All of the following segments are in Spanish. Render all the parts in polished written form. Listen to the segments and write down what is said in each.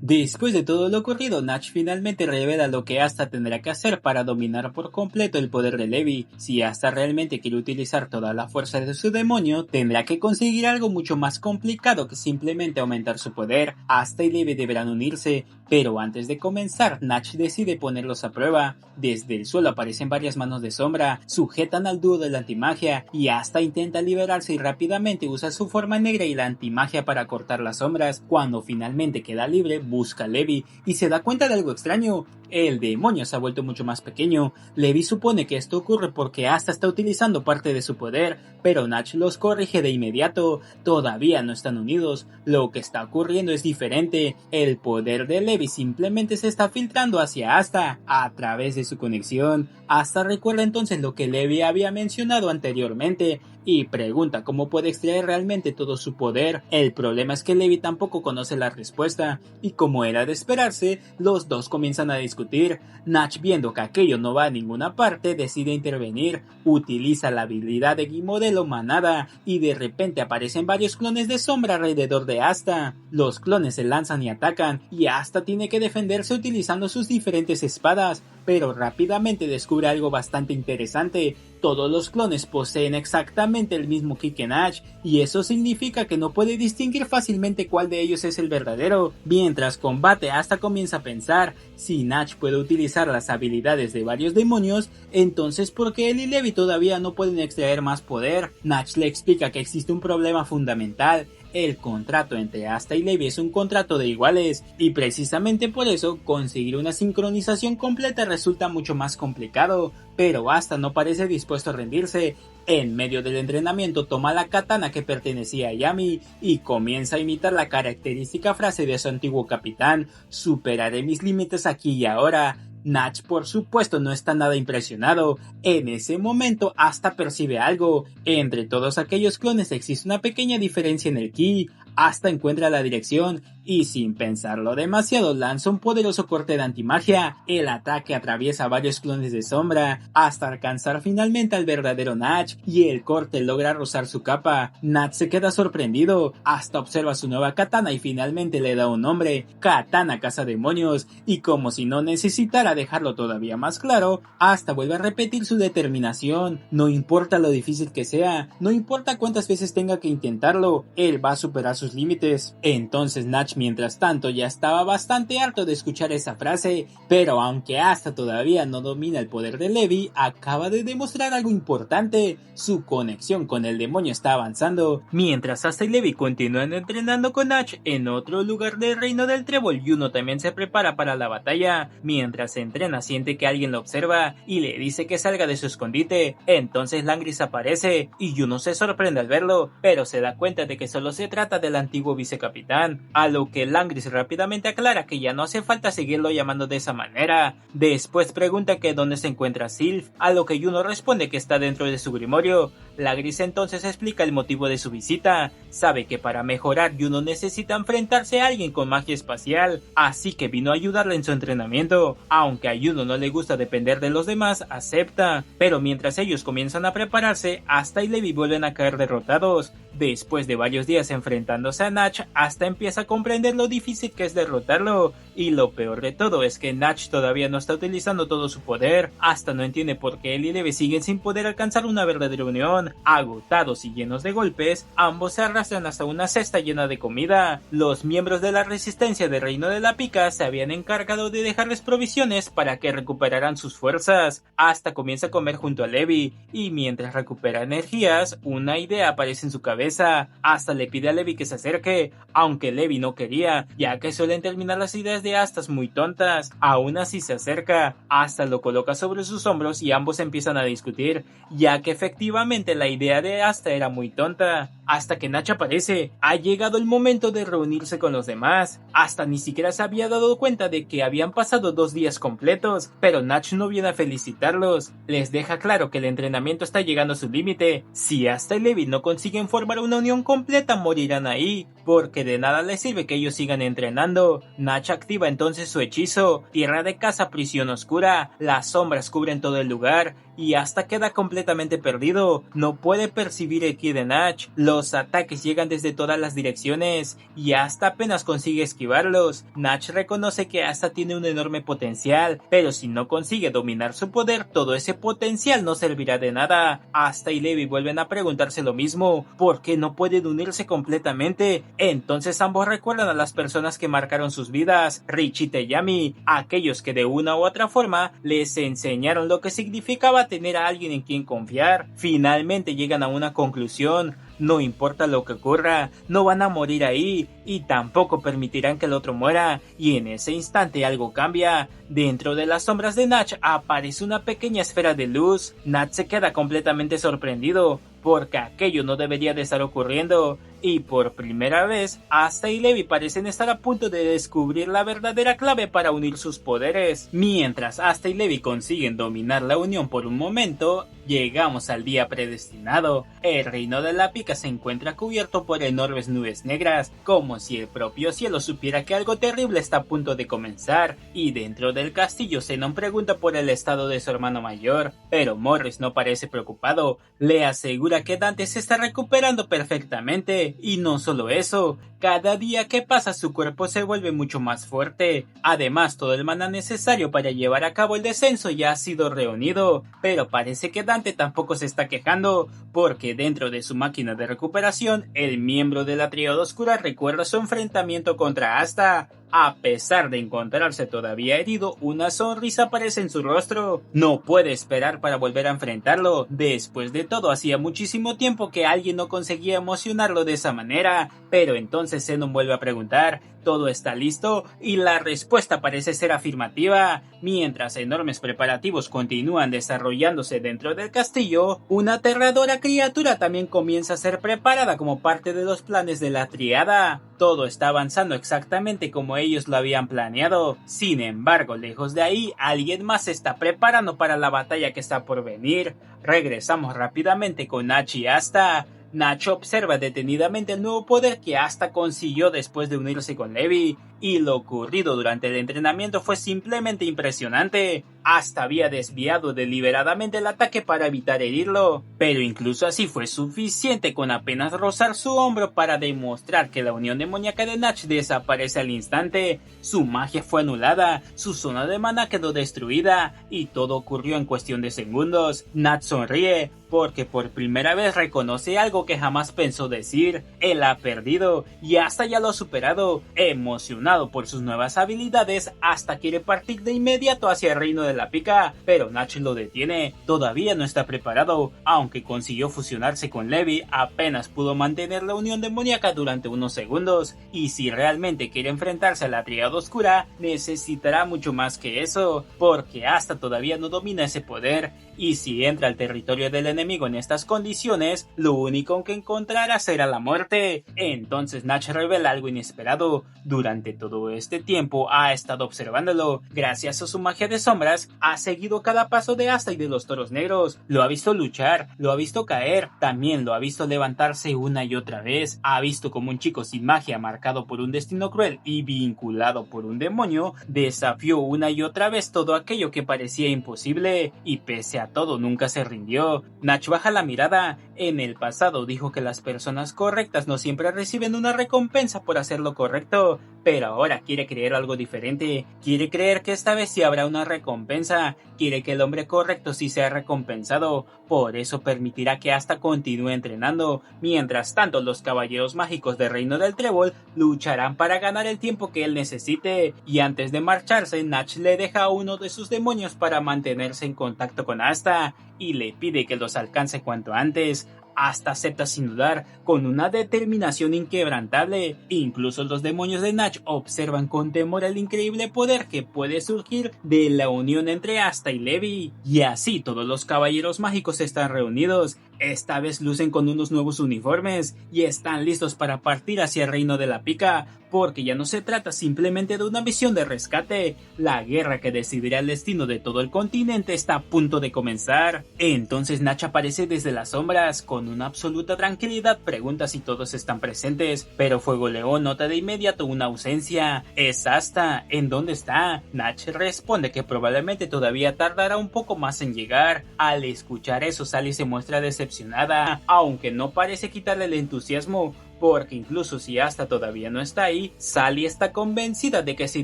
Después de todo lo ocurrido, Natch finalmente revela lo que Asta tendrá que hacer para dominar por completo el poder de Levi. Si Asta realmente quiere utilizar toda la fuerza de su demonio, tendrá que conseguir algo mucho más complicado que simplemente aumentar su poder. Asta y Levi deberán unirse, pero antes de comenzar, Natch decide ponerlos a prueba. Desde el suelo aparecen varias manos de sombra, sujetan al dúo de la antimagia, y Asta intenta liberarse y rápidamente usa su forma negra y la antimagia para cortar las sombras. Cuando finalmente queda libre, busca a Levi y se da cuenta de algo extraño. El demonio se ha vuelto mucho más pequeño. Levi supone que esto ocurre porque Asta está utilizando parte de su poder, pero Natch los corrige de inmediato. Todavía no están unidos. Lo que está ocurriendo es diferente. El poder de Levi simplemente se está filtrando hacia Asta a través de su conexión. Asta recuerda entonces lo que Levi había mencionado anteriormente y pregunta cómo puede extraer realmente todo su poder. El problema es que Levi tampoco conoce la respuesta, y como era de esperarse, los dos comienzan a discutir. Natch, viendo que aquello no va a ninguna parte, decide intervenir, utiliza la habilidad de Gimodelo Manada, y de repente aparecen varios clones de sombra alrededor de Asta. Los clones se lanzan y atacan, y Asta tiene que defenderse utilizando sus diferentes espadas, pero rápidamente descubre algo bastante interesante. Todos los clones poseen exactamente el mismo ki que Natch, y eso significa que no puede distinguir fácilmente cuál de ellos es el verdadero. Mientras combate, Asta comienza a pensar, si Natch puede utilizar las habilidades de varios demonios, entonces ¿por qué él y Levi todavía no pueden extraer más poder? Natch le explica que existe un problema fundamental. El contrato entre Asta y Levi es un contrato de iguales, y precisamente por eso conseguir una sincronización completa resulta mucho más complicado, pero Asta no parece dispuesto a rendirse. En medio del entrenamiento toma la katana que pertenecía a Yami y comienza a imitar la característica frase de su antiguo capitán: superaré mis límites aquí y ahora. Natch, por supuesto, no está nada impresionado. En ese momento Asta percibe algo. Entre todos aquellos clones existe una pequeña diferencia en el ki. Asta encuentra la dirección y, sin pensarlo demasiado, lanza un poderoso corte de antimagia. El ataque atraviesa varios clones de sombra hasta alcanzar finalmente al verdadero Natch, y el corte logra rozar su capa. Natch se queda sorprendido. Asta observa su nueva katana y finalmente le da un nombre: Katana Cazademonios, y como si no necesitara dejarlo todavía más claro, Asta vuelve a repetir su determinación. No importa lo difícil que sea, no importa cuántas veces tenga que intentarlo, él va a superar sus límites. Entonces Natch, mientras tanto, ya estaba bastante harto de escuchar esa frase, pero aunque Asta todavía no domina el poder de Levi, acaba de demostrar algo importante: su conexión con el demonio está avanzando. Mientras Asta y Levi continúan entrenando con Natch en otro lugar del reino del trébol, Yuno también se prepara para la batalla. Mientras se entrena, siente que alguien lo observa y le dice que salga de su escondite. Entonces Langris aparece y Yuno se sorprende al verlo, pero se da cuenta de que solo se trata del antiguo vicecapitán, a lo que Langris rápidamente aclara que ya no hace falta seguirlo llamando de esa manera. Después pregunta que dónde se encuentra Sylph, a lo que Yuno responde que está dentro de su grimorio. Langris entonces explica el motivo de su visita. Sabe que para mejorar Yuno necesita enfrentarse a alguien con magia espacial, así que vino a ayudarle en su entrenamiento. Aunque a Yuno no le gusta depender de los demás, acepta, pero mientras ellos comienzan a prepararse, Asta y Levi vuelven a caer derrotados. Después de varios días enfrentándose a Natch, Asta empieza a comprender lo difícil que es derrotarlo, y lo peor de todo es que Natch todavía no está utilizando todo su poder. Asta no entiende por qué él y Levi siguen sin poder alcanzar una verdadera unión. Agotados y llenos de golpes, ambos se arrastran hasta una cesta llena de comida. Los miembros de la resistencia del Reino de la Pica se habían encargado de dejarles provisiones para que recuperaran sus fuerzas. Asta comienza a comer junto a Levi, y mientras recupera energías, una idea aparece en su cabeza. Asta le pide a Levi que se acerque, aunque Levi no quería, ya que suelen terminar las ideas de Asta muy tontas. Aún así se acerca. Asta lo coloca sobre sus hombros y ambos empiezan a discutir, ya que efectivamente la idea de Asta era muy tonta. Hasta que Natch aparece. Ha llegado el momento de reunirse con los demás. Asta ni siquiera se había dado cuenta de que habían pasado 2 días completos, pero Natch no viene a felicitarlos. Les deja claro que el entrenamiento está llegando a su límite. Si Asta y Levi no consiguen formar una unión completa, morirán ahí. porque de nada les sirve que ellos sigan entrenando. Natch activa entonces su hechizo, tierra de casa, prisión oscura, las sombras cubren todo el lugar y hasta queda completamente perdido. No puede percibir el ki de Natch, los ataques llegan desde todas las direcciones y hasta apenas consigue esquivarlos. Natch reconoce que Asta tiene un enorme potencial, pero si no consigue dominar su poder, todo ese potencial no servirá de nada. Asta y Levi vuelven a preguntarse lo mismo, ¿por qué no pueden unirse completamente? Entonces ambos recuerdan a las personas que marcaron sus vidas, Rich y Teyami, aquellos que de una u otra forma les enseñaron lo que significaba tener a alguien en quien confiar. Finalmente llegan a una conclusión. No importa lo que ocurra, no van a morir ahí y tampoco permitirán que el otro muera. Y en ese instante algo cambia. Dentro de las sombras de Natch aparece una pequeña esfera de luz. Natch se queda completamente sorprendido porque aquello no debería de estar ocurriendo. Y por primera vez, Asta y Levi parecen estar a punto de descubrir la verdadera clave para unir sus poderes. Mientras Asta y Levi consiguen dominar la unión por un momento, llegamos al día predestinado. El reino de la pica se encuentra cubierto por enormes nubes negras, como si el propio cielo supiera que algo terrible está a punto de comenzar. Y dentro del castillo, Zenon pregunta por el estado de su hermano mayor, pero Morris no parece preocupado. Le asegura que Dante se está recuperando perfectamente. Y no solo eso, cada día que pasa su cuerpo se vuelve mucho más fuerte. Además, todo el maná necesario para llevar a cabo el descenso ya ha sido reunido, pero parece que Dante tampoco se está quejando, porque dentro de su máquina de recuperación, el miembro de la Tríada Oscura recuerda su enfrentamiento contra Asta. A pesar de encontrarse todavía herido, una sonrisa aparece en su rostro. No puede esperar para volver a enfrentarlo. Después de todo, hacía muchísimo tiempo que alguien no conseguía emocionarlo de esa manera. Pero entonces Zenon vuelve a preguntar, ¿todo está listo? Y la respuesta parece ser afirmativa. Mientras enormes preparativos continúan desarrollándose dentro del castillo, una aterradora criatura también comienza a ser preparada como parte de los planes de la Triada. Todo está avanzando exactamente como ellos lo habían planeado. Sin embargo, lejos de ahí, alguien más se está preparando para la batalla que está por venir. Regresamos rápidamente con Natch y Asta. Natch observa detenidamente el nuevo poder que Asta consiguió después de unirse con Levi, y lo ocurrido durante el entrenamiento fue simplemente impresionante. Asta había desviado deliberadamente el ataque para evitar herirlo, pero incluso así fue suficiente con apenas rozar su hombro para demostrar que la unión demoníaca de Natch desaparece al instante. Su magia fue anulada, su zona de maná quedó destruida, y todo ocurrió en cuestión de segundos. Natch sonríe, porque por primera vez reconoce algo que jamás pensó decir. Él ha perdido, y Asta ya lo ha superado. Emocionado por sus nuevas habilidades, Asta quiere partir de inmediato hacia el reino de la pica, pero Natch lo detiene. Todavía no está preparado. Aunque consiguió fusionarse con Levi, apenas pudo mantener la unión demoníaca durante unos segundos, y si realmente quiere enfrentarse a la Tríada Oscura, necesitará mucho más que eso, porque Asta todavía no domina ese poder, y si entra al territorio del enemigo en estas condiciones, lo único que encontrará será la muerte. Entonces Natch revela algo inesperado. Durante todo este tiempo ha estado observándolo. Gracias a su magia de sombras, ha seguido cada paso de Asta y de los toros negros. Lo ha visto luchar, lo ha visto caer, también lo ha visto levantarse una y otra vez. Ha visto como un chico sin magia, marcado por un destino cruel y vinculado por un demonio, desafió una y otra vez todo aquello que parecía imposible, y pese a todo nunca se rindió. Natch baja la mirada. En el pasado dijo que las personas correctas no siempre reciben una recompensa por hacer lo correcto, pero ahora quiere creer algo diferente. Quiere creer que esta vez sí habrá una recompensa. Quiere que el hombre correcto sí sea recompensado. Por eso permitirá que Asta continúe entrenando. Mientras tanto, los caballeros mágicos del Reino del Trébol lucharán para ganar el tiempo que él necesite. Y antes de marcharse, Natch le deja a uno de sus demonios para mantenerse en contacto con Asta, y le pide que los alcance cuanto antes. Asta acepta sin dudar, con una determinación inquebrantable. Incluso los demonios de Natch observan con temor el increíble poder que puede surgir de la unión entre Asta y Levi. Y así todos los caballeros mágicos están reunidos. Esta vez lucen con unos nuevos uniformes y están listos para partir hacia el reino de la pica, porque ya no se trata simplemente de una misión de rescate. La guerra que decidirá el destino de todo el continente está a punto de comenzar. Entonces Natch aparece desde las sombras, con una absoluta tranquilidad pregunta si todos están presentes, pero Fuego León nota de inmediato una ausencia. ¿Es Asta? ¿En dónde está? Natch responde que probablemente todavía tardará un poco más en llegar. Al escuchar eso, Sally se muestra decepcionada, aunque no parece quitarle el entusiasmo, porque incluso si Asta todavía no está ahí, Sally está convencida de que se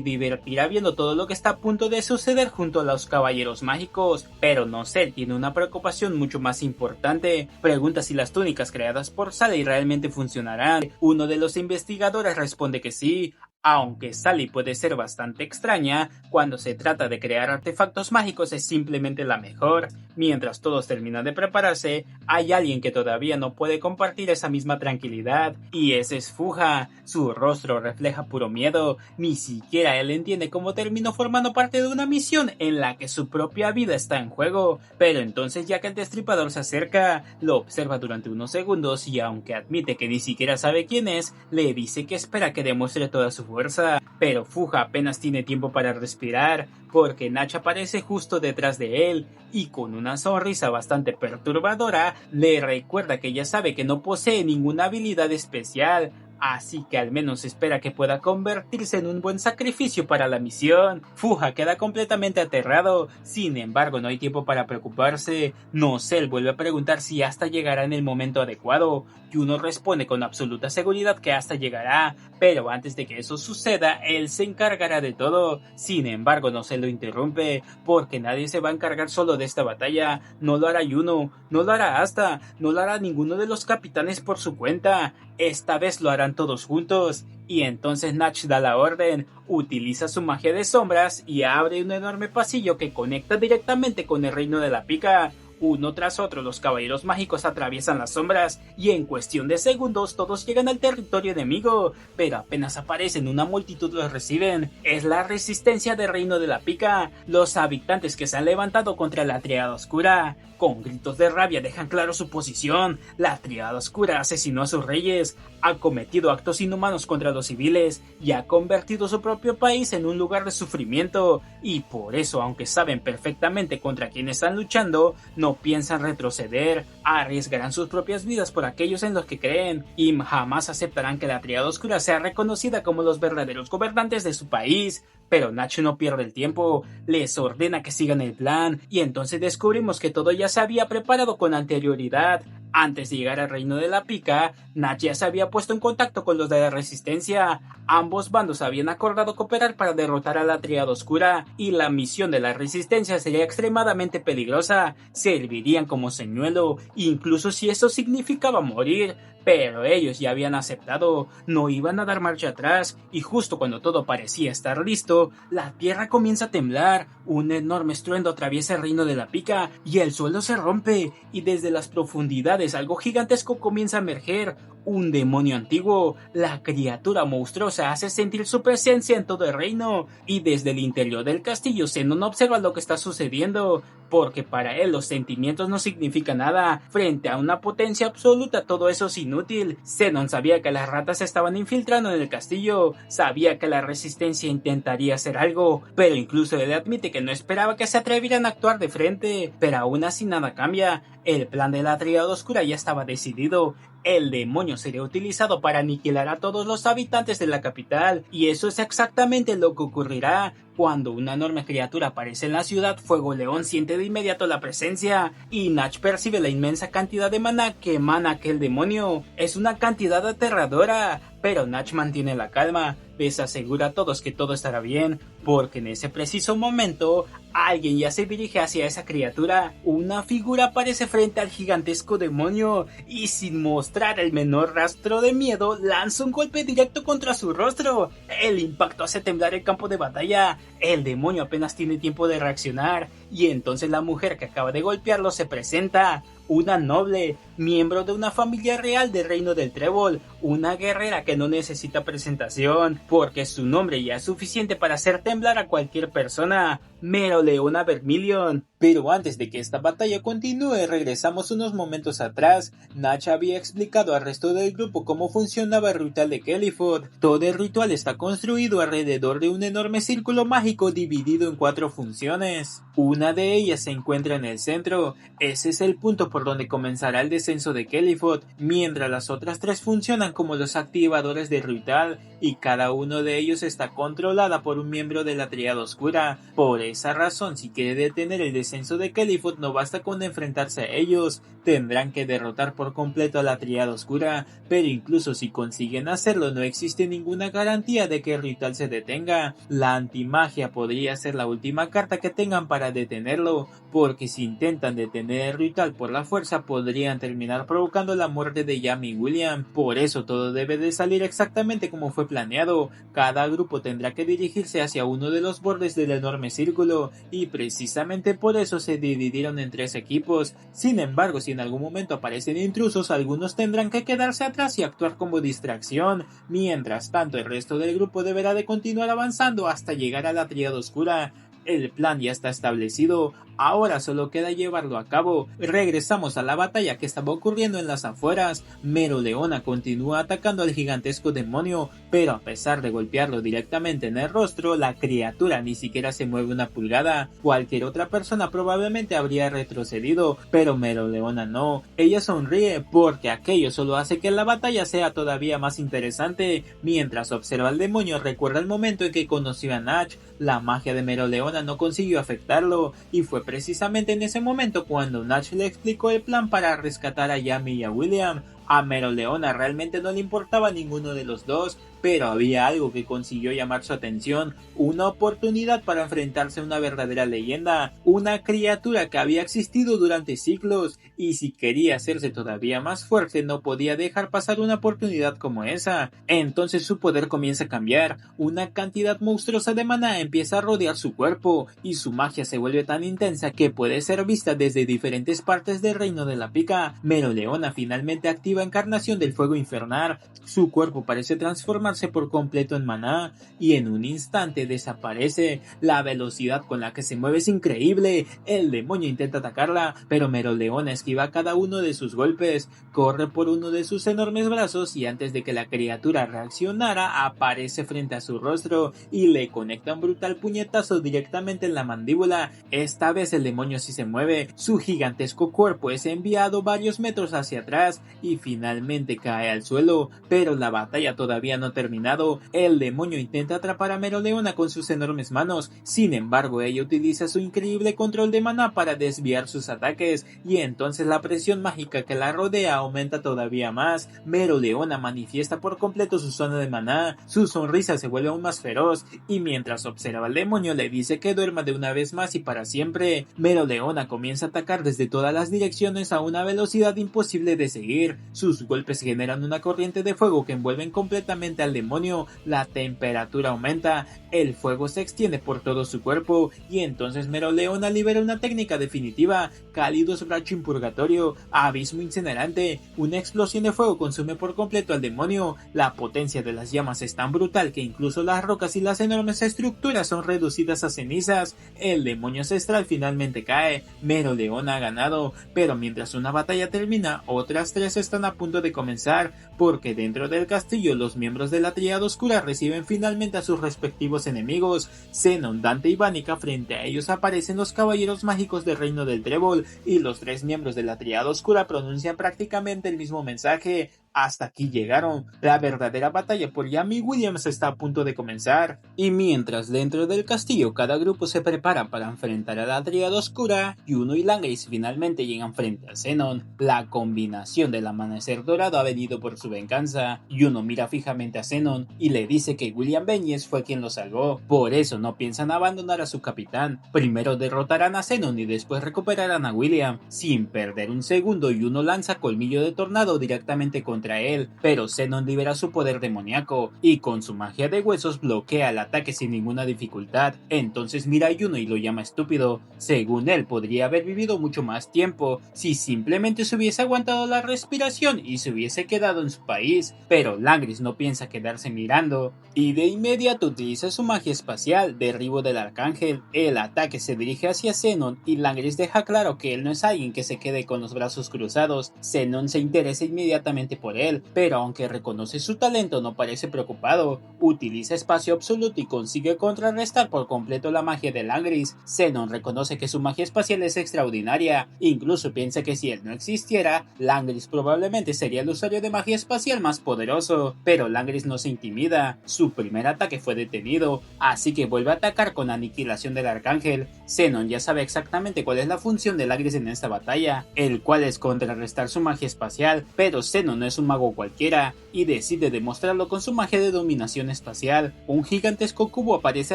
divertirá viendo todo lo que está a punto de suceder junto a los caballeros mágicos. Pero Nocel tiene una preocupación mucho más importante. Pregunta si las túnicas creadas por Sally realmente funcionarán. Uno de los investigadores responde que sí, aunque Sally puede ser bastante extraña, cuando se trata de crear artefactos mágicos es simplemente la mejor. Mientras todos terminan de prepararse, hay alguien que todavía no puede compartir esa misma tranquilidad, y ese es Fuja. Su rostro refleja puro miedo, ni siquiera él entiende cómo terminó formando parte de una misión en la que su propia vida está en juego. Pero entonces, ya que el destripador se acerca, lo observa durante unos segundos y aunque admite que ni siquiera sabe quién es, le dice que espera que demuestre toda su fuerza, pero Fuja apenas tiene tiempo para respirar, porque Natch aparece justo detrás de él, y con una sonrisa bastante perturbadora, le recuerda que ya sabe que no posee ninguna habilidad especial, así que al menos espera que pueda convertirse en un buen sacrificio para la misión. Fuja queda completamente aterrado, sin embargo no hay tiempo para preocuparse. Nocel vuelve a preguntar si Asta llegará en el momento adecuado, y uno responde con absoluta seguridad que Asta llegará, pero antes de que eso suceda, él se encargará de todo. Sin embargo, Nocel lo interrumpe, porque nadie se va a encargar solo de esta batalla. No lo hará Yuno, no lo hará Asta, no lo hará ninguno de los capitanes por su cuenta. Esta vez lo harán todos juntos, y entonces Natch da la orden, utiliza su magia de sombras y abre un enorme pasillo que conecta directamente con el reino de la pica. Uno tras otro los caballeros mágicos atraviesan las sombras y en cuestión de segundos todos llegan al territorio enemigo, pero apenas aparecen una multitud los reciben. Es la resistencia del reino de la pica, los habitantes que se han levantado contra la Triada Oscura. Con gritos de rabia dejan claro su posición. La Triada Oscura asesinó a sus reyes, ha cometido actos inhumanos contra los civiles y ha convertido su propio país en un lugar de sufrimiento, y por eso, aunque saben perfectamente contra quién están luchando, no piensan retroceder, arriesgarán sus propias vidas por aquellos en los que creen, y jamás aceptarán que la Triada Oscura sea reconocida como los verdaderos gobernantes de su país. Pero Natch no pierde el tiempo, les ordena que sigan el plan, y entonces descubrimos que todo ya se había preparado con anterioridad. Antes de llegar al reino de la pica, Natch ya se había puesto en contacto con los de la resistencia. Ambos bandos habían acordado cooperar para derrotar a la Triada Oscura, y la misión de la resistencia sería extremadamente peligrosa. Servirían como señuelo, incluso si eso significaba morir. Pero ellos ya habían aceptado, no iban a dar marcha atrás, y justo cuando todo parecía estar listo, la tierra comienza a temblar, un enorme estruendo atraviesa el reino de la pica, y el suelo se rompe, y desde las profundidades algo gigantesco comienza a emerger, un demonio antiguo. La criatura monstruosa hace sentir su presencia en todo el reino, y desde el interior del castillo Zenon observa lo que está sucediendo, porque para él los sentimientos no significan nada. Frente a una potencia absoluta todo eso es inútil. Zenon sabía que las ratas se estaban infiltrando en el castillo, sabía que la resistencia intentaría hacer algo, pero incluso él admite que no esperaba que se atrevieran a actuar de frente. Pero aún así nada cambia, el plan de la Triada Oscura ya estaba decidido. El demonio sería utilizado para aniquilar a todos los habitantes de la capital, y eso es exactamente lo que ocurrirá. Cuando una enorme criatura aparece en la ciudad, Fuego León siente de inmediato la presencia, y Natch percibe la inmensa cantidad de maná que emana aquel demonio. Es una cantidad aterradora, pero Natch mantiene la calma, les asegura a todos que todo estará bien, porque en ese preciso momento, alguien ya se dirige hacia esa criatura. Una figura aparece frente al gigantesco demonio, y sin mostrar el menor rastro de miedo, lanza un golpe directo contra su rostro. El impacto hace temblar el campo de batalla. El demonio apenas tiene tiempo de reaccionar, y entonces la mujer que acaba de golpearlo se presenta. Una noble, miembro de una familia real del Reino del Trébol, una guerrera que no necesita presentación, porque su nombre ya es suficiente para hacer temblar a cualquier persona: Meroleona Vermilion. Pero antes de que esta batalla continúe, regresamos unos momentos atrás. Natch había explicado al resto del grupo cómo funcionaba el ritual de Qaliphort. Todo el ritual está construido alrededor de un enorme círculo mágico dividido en 4 funciones. Una de ellas se encuentra en el centro. Ese es el punto por donde comenzará el descenso de Qaliphort, mientras las otras 3 funcionan como los activadores del ritual, y cada uno de ellos está controlada por un miembro de la Tríada Oscura. Por esa razón, si quiere detener el descenso de Qaliphort, no basta con enfrentarse a ellos, tendrán que derrotar por completo a la Tríada Oscura, pero incluso si consiguen hacerlo, no existe ninguna garantía de que el ritual se detenga. La antimagia podría ser la última carta que tengan para detenerlo, porque si intentan detener el ritual por la fuerza, podrían terminar provocando la muerte de Yami y William. Por eso todo debe de salir exactamente como fue planeado. Cada grupo tendrá que dirigirse hacia uno de los bordes del enorme círculo, y precisamente por eso se dividieron en 3 equipos. Sin embargo, si en algún momento aparecen intrusos, algunos tendrán que quedarse atrás y actuar como distracción. Mientras tanto, el resto del grupo deberá de continuar avanzando hasta llegar a la Tríada Oscura. El plan ya está establecido, ahora solo queda llevarlo a cabo. Regresamos a la batalla que estaba ocurriendo en las afueras. Meroleona continúa atacando al gigantesco demonio, pero a pesar de golpearlo directamente en el rostro, la criatura ni siquiera se mueve una pulgada. Cualquier otra persona probablemente habría retrocedido, pero Meroleona no. Ella sonríe porque aquello solo hace que la batalla sea todavía más interesante. Mientras observa al demonio, recuerda el momento en que conoció a Natch. La magia de Meroleona no consiguió afectarlo, y fue precisamente en ese momento cuando Natch le explicó el plan para rescatar a Yami y a William. A Meroleona realmente no le importaba ninguno de los dos, pero había algo que consiguió llamar su atención, una oportunidad para enfrentarse a una verdadera leyenda, una criatura que había existido durante siglos, y si quería hacerse todavía más fuerte no podía dejar pasar una oportunidad como esa. Entonces su poder comienza a cambiar, una cantidad monstruosa de maná empieza a rodear su cuerpo, y su magia se vuelve tan intensa que puede ser vista desde diferentes partes del reino de la pica. Meroleona finalmente activa encarnación del fuego infernal, su cuerpo parece transformarse por completo en maná, y en un instante desaparece. La velocidad con la que se mueve es increíble. El demonio intenta atacarla, pero Meroleona esquiva cada uno de sus golpes, corre por uno de sus enormes brazos, y antes de que la criatura reaccionara, aparece frente a su rostro y le conecta un brutal puñetazo directamente en la mandíbula. Esta vez el demonio sí se mueve, su gigantesco cuerpo es enviado varios metros hacia atrás y finalmente cae al suelo, pero la batalla todavía no ha terminado. El demonio intenta atrapar a Meroleona con sus enormes manos, sin embargo ella utiliza su increíble control de maná para desviar sus ataques, y entonces la presión mágica que la rodea aumenta todavía más. Meroleona manifiesta por completo su zona de maná, su sonrisa se vuelve aún más feroz, y mientras observa al demonio le dice que duerma de una vez más y para siempre. Meroleona comienza a atacar desde todas las direcciones a una velocidad imposible de seguir. Sus golpes generan una corriente de fuego que envuelven completamente al demonio, la temperatura aumenta, el fuego se extiende por todo su cuerpo, y entonces Meroleona libera una técnica definitiva, cálidos brachín purgatorio, abismo incinerante. Una explosión de fuego consume por completo al demonio, la potencia de las llamas es tan brutal que incluso las rocas y las enormes estructuras son reducidas a cenizas. El demonio ancestral finalmente cae, Meroleona ha ganado, pero mientras una batalla termina, otras 3 están a punto de comenzar, porque dentro del castillo los miembros de la Tríada Oscura reciben finalmente a sus respectivos enemigos. Zenon, Dante y Vanica. Frente a ellos aparecen los caballeros mágicos del reino del Trébol, y los 3 miembros de la Tríada Oscura pronuncian prácticamente el mismo mensaje: hasta aquí llegaron. La verdadera batalla por Yami Williams está a punto de comenzar. Y mientras dentro del castillo cada grupo se prepara para enfrentar a la Tríada Oscura, Yuno y Langris finalmente llegan frente a Zenon. La combinación del amanecer dorado ha venido por su venganza. Yuno mira fijamente a Zenon y le dice que William Beñez fue quien lo salvó. Por eso no piensan abandonar a su capitán. Primero derrotarán a Zenon y después recuperarán a William. Sin perder un segundo, Yuno lanza colmillo de tornado directamente contra contra él, pero Zenon libera su poder demoníaco y con su magia de huesos bloquea el ataque sin ninguna dificultad. Entonces mira a Yuno y lo llama estúpido. Según él, podría haber vivido mucho más tiempo si simplemente se hubiese aguantado la respiración y se hubiese quedado en su país, pero Langris no piensa quedarse mirando y de inmediato utiliza su magia espacial, derribo del arcángel. El ataque se dirige hacia Zenon y Langris deja claro que él no es alguien que se quede con los brazos cruzados. Zenon se interesa inmediatamente por él, pero aunque reconoce su talento no parece preocupado. Utiliza espacio absoluto y consigue contrarrestar por completo la magia de Langris. Zenon reconoce que su magia espacial es extraordinaria, incluso piensa que si él no existiera, Langris probablemente sería el usuario de magia espacial más poderoso, pero Langris no se intimida. Su primer ataque fue detenido, así que vuelve a atacar con aniquilación del arcángel. Zenon ya sabe exactamente cuál es la función de Langris en esta batalla, el cual es contrarrestar su magia espacial, pero Zenon no es un mago cualquiera y decide demostrarlo con su magia de dominación espacial. Un gigantesco cubo aparece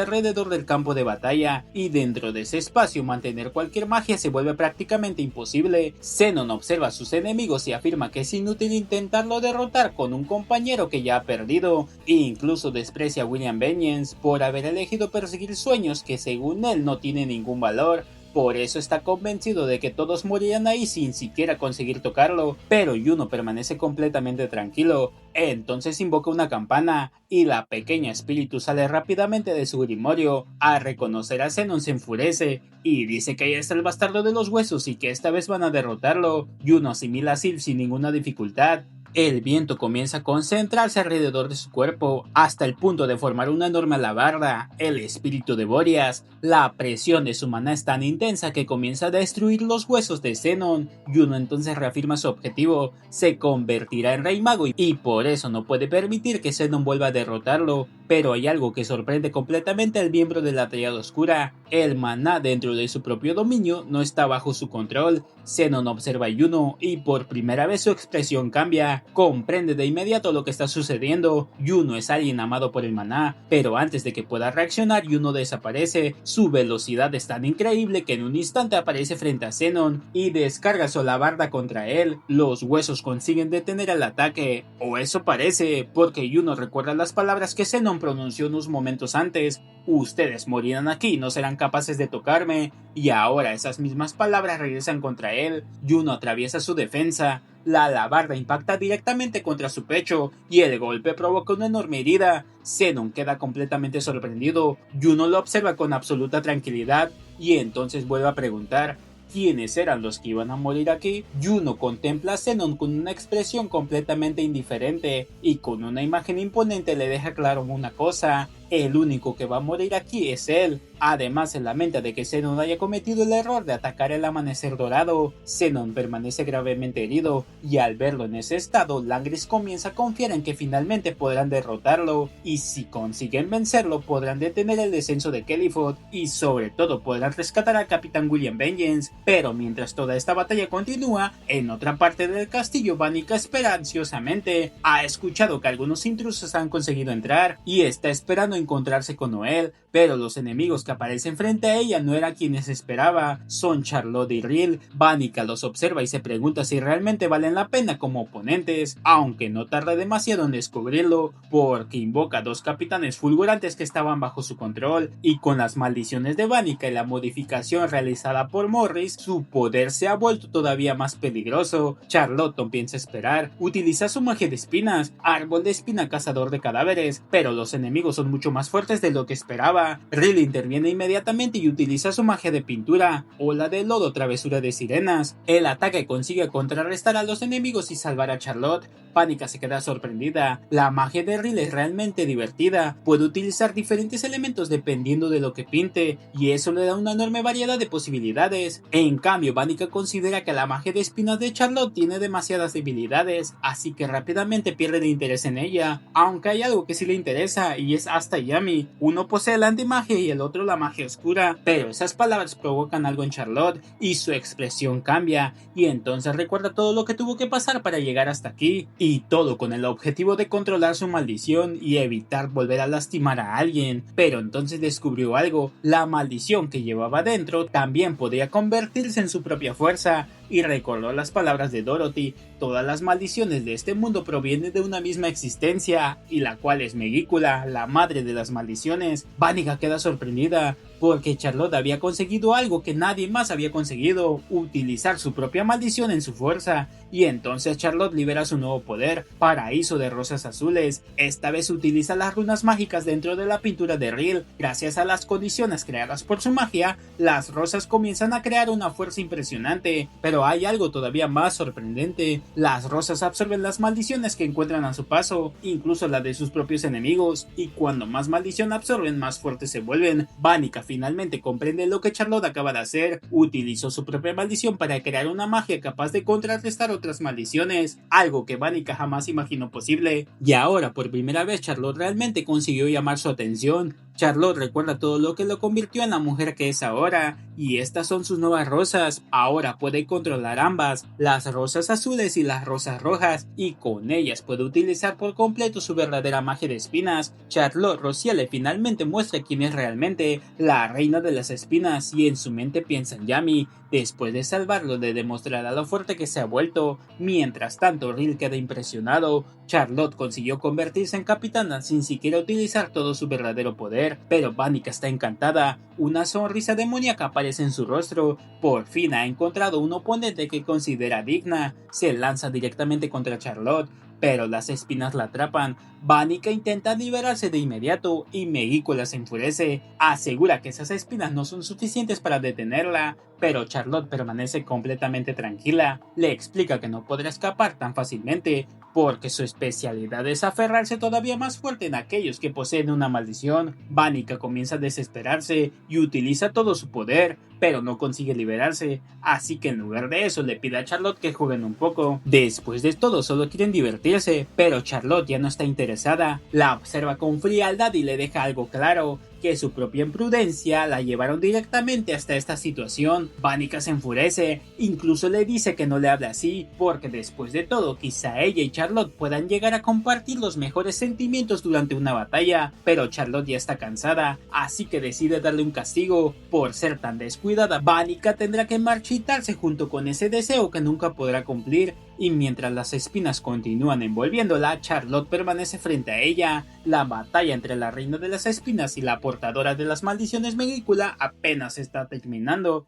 alrededor del campo de batalla y dentro de ese espacio mantener cualquier magia se vuelve prácticamente imposible. Zenon observa a sus enemigos y afirma que es inútil intentarlo derrotar con un compañero que ya ha perdido, e incluso desprecia a William Vengeance por haber elegido perseguir sueños que según él no tienen ningún valor. Por eso está convencido de que todos morirán ahí sin siquiera conseguir tocarlo, pero Yuno permanece completamente tranquilo. Entonces invoca una campana y la pequeña espíritu sale rápidamente de su grimorio. Al reconocer a Zenon se enfurece y dice que ahí está el bastardo de los huesos y que esta vez van a derrotarlo. Yuno asimila a Sylph sin ninguna dificultad. El viento comienza a concentrarse alrededor de su cuerpo hasta el punto de formar una enorme alabarda. El espíritu de Boreas, la presión de su maná es tan intensa que comienza a destruir los huesos de Zenon. Yuno entonces reafirma su objetivo, se convertirá en rey mago y por eso no puede permitir que Zenon vuelva a derrotarlo. Pero hay algo que sorprende completamente al miembro de la Triada Oscura. El maná dentro de su propio dominio no está bajo su control. Zenon observa a Yuno y por primera vez su expresión cambia. Comprende de inmediato lo que está sucediendo. Yuno es alguien amado por el maná, pero antes de que pueda reaccionar, Yuno desaparece. Su velocidad es tan increíble que en un instante aparece frente a Zenon y descarga su alabarda contra él. Los huesos consiguen detener el ataque, o eso parece, porque Yuno recuerda las palabras que Zenon pronunció unos momentos antes. Ustedes morirán aquí y no serán capaces de tocarme, y ahora esas mismas palabras regresan contra él. Yuno atraviesa su defensa. La alabarda impacta directamente contra su pecho y el golpe provoca una enorme herida. Zenon queda completamente sorprendido. Yuno lo observa con absoluta tranquilidad y entonces vuelve a preguntar: ¿quiénes eran los que iban a morir aquí? Yuno contempla a Zenon con una expresión completamente indiferente y con una imagen imponente le deja claro una cosa: el único que va a morir aquí es él. Además se lamenta de que Zenon haya cometido el error de atacar el amanecer dorado. Zenon permanece gravemente herido y al verlo en ese estado, Langris comienza a confiar en que finalmente podrán derrotarlo y si consiguen vencerlo podrán detener el descenso de Qeliphort y sobre todo podrán rescatar al Capitán William Vengeance. Pero mientras toda esta batalla continúa, en otra parte del castillo Vanica espera ansiosamente. Ha escuchado que algunos intrusos han conseguido entrar y está esperando encontrarse con Noel, pero los enemigos que aparecen frente a ella no eran quienes esperaba, son Charlotte y Riel. Vanica los observa y se pregunta si realmente valen la pena como oponentes, aunque no tarda demasiado en descubrirlo, porque invoca a dos capitanes fulgurantes que estaban bajo su control, y con las maldiciones de Vanica y la modificación realizada por Morris, su poder se ha vuelto todavía más peligroso. Charlotte no piensa esperar, utiliza su magia de espinas, árbol de espina cazador de cadáveres, pero los enemigos son mucho más fuertes de lo que esperaba. Riel interviene inmediatamente y utiliza su magia de pintura, ola de lodo, travesura de sirenas. El ataque consigue contrarrestar a los enemigos y salvar a Charlotte. Vanica se queda sorprendida. La magia de Riel es realmente divertida, puede utilizar diferentes elementos dependiendo de lo que pinte, y eso le da una enorme variedad de posibilidades. En cambio, Vanica considera que la magia de espinas de Charlotte tiene demasiadas debilidades, así que rápidamente pierde el interés en ella, aunque hay algo que sí le interesa y es Asta y Yami. Uno posee la antimagia y el otro la magia oscura, pero esas palabras provocan algo en Charlotte y su expresión cambia, y entonces recuerda todo lo que tuvo que pasar para llegar hasta aquí, y todo con el objetivo de controlar su maldición y evitar volver a lastimar a alguien. Pero entonces descubrió algo: la maldición que llevaba dentro también podía convertirse en su propia fuerza, y recordó las palabras de Dorothy: todas las maldiciones de este mundo provienen de una misma existencia, y la cual es Megícula, la madre de las maldiciones. Vanica queda sorprendida porque Charlotte había conseguido algo que nadie más había conseguido: utilizar su propia maldición en su fuerza. Y entonces Charlotte libera su nuevo poder, Paraíso de Rosas Azules. Esta vez utiliza las runas mágicas dentro de la pintura de Riel. Gracias a las condiciones creadas por su magia, las rosas comienzan a crear una fuerza impresionante. Pero hay algo todavía más sorprendente: las rosas absorben las maldiciones que encuentran a su paso, incluso la de sus propios enemigos, y cuando más maldición absorben, más fuertes se vuelven. Vanica finalmente comprende lo que Charlotte acaba de hacer: utilizó su propia maldición para crear una magia capaz de contrarrestar otras maldiciones, algo que Vanica jamás imaginó posible. Y ahora por primera vez Charlotte realmente consiguió llamar su atención. Charlotte recuerda todo lo que lo convirtió en la mujer que es ahora, y estas son sus nuevas rosas. Ahora puede controlar ambas, las rosas azules y las rosas rojas, y con ellas puede utilizar por completo su verdadera magia de espinas. Charlotte Rociele finalmente muestra quién es realmente, la reina de las espinas, y en su mente piensa en Yami. Después de salvarlo, le demostrará lo fuerte que se ha vuelto. Mientras tanto, Riel queda impresionado. Charlotte consiguió convertirse en capitana sin siquiera utilizar todo su verdadero poder, pero Vanica está encantada. Una sonrisa demoníaca aparece en su rostro. Por fin ha encontrado un oponente que considera digna. Se lanza directamente contra Charlotte, pero las espinas la atrapan. Vanica intenta liberarse de inmediato y Megícula se enfurece. Asegura que esas espinas no son suficientes para detenerla, pero Charlotte permanece completamente tranquila. Le explica que no podrá escapar tan fácilmente, porque su especialidad es aferrarse todavía más fuerte en aquellos que poseen una maldición. Vanica comienza a desesperarse y utiliza todo su poder, pero no consigue liberarse, así que en lugar de eso le pide a Charlotte que jueguen un poco. Después de todo solo quieren divertirse, pero Charlotte ya no está interesada. La observa con frialdad y le deja algo claro: que su propia imprudencia la llevaron directamente hasta esta situación. Vanica se enfurece, incluso le dice que no le hable así, porque después de todo quizá ella y Charlotte puedan llegar a compartir los mejores sentimientos durante una batalla, pero Charlotte ya está cansada, así que decide darle un castigo por ser tan descuidada. Vanica tendrá que marchitarse junto con ese deseo que nunca podrá cumplir, y mientras las espinas continúan envolviéndola, Charlotte permanece frente a ella. La batalla entre la reina de las espinas y la portadora de las maldiciones Megícula apenas está terminando.